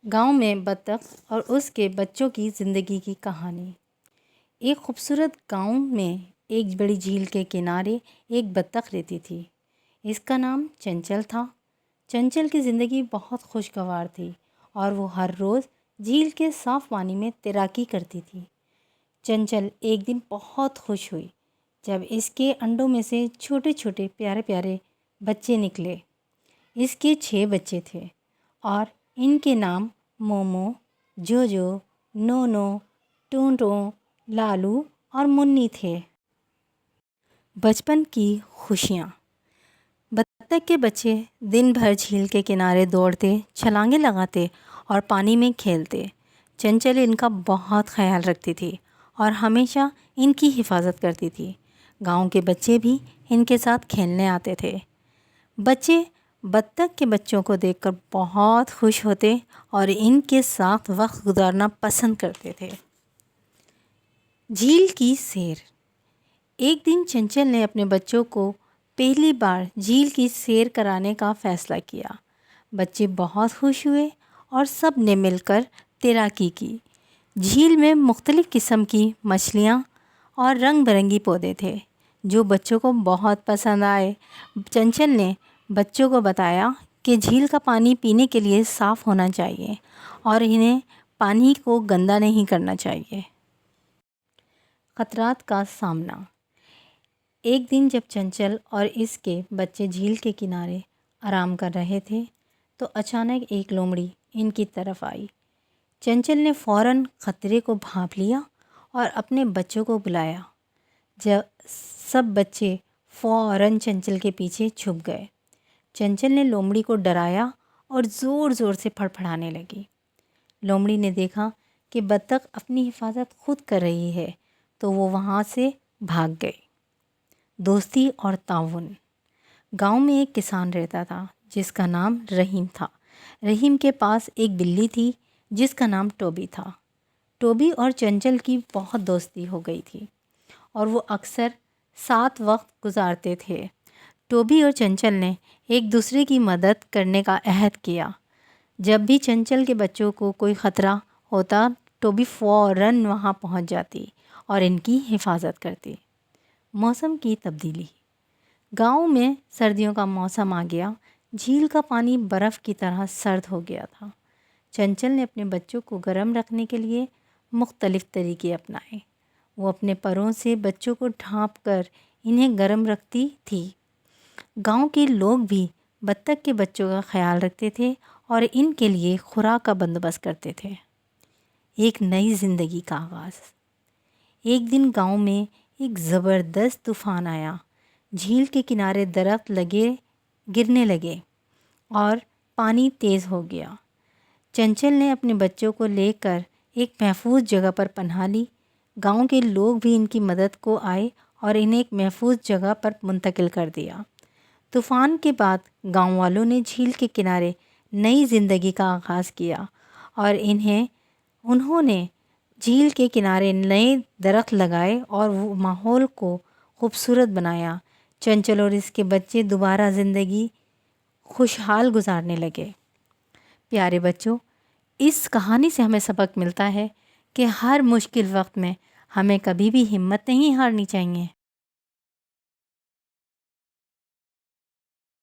گاؤں میں بطخ اور اس کے بچوں کی زندگی کی کہانی۔ ایک خوبصورت گاؤں میں ایک بڑی جھیل کے کنارے ایک بطخ رہتی تھی۔ اس کا نام چنچل تھا۔ چنچل کی زندگی بہت خوشگوار تھی اور وہ ہر روز جھیل کے صاف پانی میں تیراکی کرتی تھی۔ چنچل ایک دن بہت خوش ہوئی جب اس کے انڈوں میں سے چھوٹے چھوٹے پیارے پیارے بچے نکلے۔ اس کے 6 بچے تھے اور ان کے نام مومو، جوجو، نونو، ٹونٹو، لالو اور منی تھے۔ بچپن کی خوشیاں۔ بطخ کے بچے دن بھر جھیل کے کنارے دوڑتے، چھلانگیں لگاتے اور پانی میں کھیلتے۔ چنچل ان کا بہت خیال رکھتی تھی اور ہمیشہ ان کی حفاظت کرتی تھی۔ گاؤں کے بچے بھی ان کے ساتھ کھیلنے آتے تھے۔ بچے بطخ کے بچوں کو دیکھ کر بہت خوش ہوتے اور ان کے ساتھ وقت گزارنا پسند کرتے تھے۔ جھیل کی سیر۔ ایک دن چنچل نے اپنے بچوں کو پہلی بار جھیل کی سیر کرانے کا فیصلہ کیا۔ بچے بہت خوش ہوئے اور سب نے مل کر تیراکی کی۔ جھیل میں مختلف قسم کی مچھلیاں اور رنگ برنگی پودے تھے جو بچوں کو بہت پسند آئے۔ چنچل نے بچوں کو بتایا کہ جھیل کا پانی پینے کے لیے صاف ہونا چاہیے اور انہیں پانی کو گندا نہیں کرنا چاہیے۔ خطرات کا سامنا۔ ایک دن جب چنچل اور اس کے بچے جھیل کے کنارے آرام کر رہے تھے تو اچانک ایک لومڑی ان کی طرف آئی۔ چنچل نے فوراً خطرے کو بھانپ لیا اور اپنے بچوں کو بلایا۔ جب سب بچے فوراً چنچل کے پیچھے چھپ گئے۔ چنچل نے لومڑی کو ڈرایا اور زور زور سے پھڑپھڑانے لگی۔ لومڑی نے دیکھا کہ بطخ اپنی حفاظت خود کر رہی ہے تو وہ وہاں سے بھاگ گئی۔ دوستی اور تعاون۔ گاؤں میں ایک کسان رہتا تھا جس کا نام رحیم تھا۔ رحیم کے پاس ایک بلی تھی جس کا نام ٹوبی تھا۔ ٹوبی اور چنچل کی بہت دوستی ہو گئی تھی اور وہ اکثر ساتھ وقت گزارتے تھے۔ ٹوبی اور چنچل نے ایک دوسرے کی مدد کرنے کا عہد کیا۔ جب بھی چنچل کے بچوں کو کوئی خطرہ ہوتا ٹوبی فوراً وہاں پہنچ جاتی اور ان کی حفاظت کرتی۔ موسم کی تبدیلی۔ گاؤں میں سردیوں کا موسم آ گیا۔ جھیل کا پانی برف کی طرح سرد ہو گیا تھا۔ چنچل نے اپنے بچوں کو گرم رکھنے کے لیے مختلف طریقے اپنائے۔ وہ اپنے پروں سے بچوں کو ڈھانپ کر انہیں گرم رکھتی تھی۔ گاؤں کے لوگ بھی بطخ کے بچوں کا خیال رکھتے تھے اور ان کے لیے خوراک کا بندوبست کرتے تھے۔ ایک نئی زندگی کا آغاز۔ ایک دن گاؤں میں ایک زبردست طوفان آیا۔ جھیل کے کنارے درخت گرنے لگے اور پانی تیز ہو گیا۔ چنچل نے اپنے بچوں کو لے کر ایک محفوظ جگہ پر پناہ لی۔ گاؤں کے لوگ بھی ان کی مدد کو آئے اور انہیں ایک محفوظ جگہ پر منتقل کر دیا۔ طوفان کے بعد گاؤں والوں نے جھیل کے کنارے نئی زندگی کا آغاز کیا اور انہوں نے جھیل کے کنارے نئے درخت لگائے اور وہ ماحول کو خوبصورت بنایا۔ چنچل اور اس کے بچے دوبارہ زندگی خوشحال گزارنے لگے۔ پیارے بچوں، اس کہانی سے ہمیں سبق ملتا ہے کہ ہر مشکل وقت میں ہمیں کبھی بھی ہمت نہیں ہارنی چاہیے۔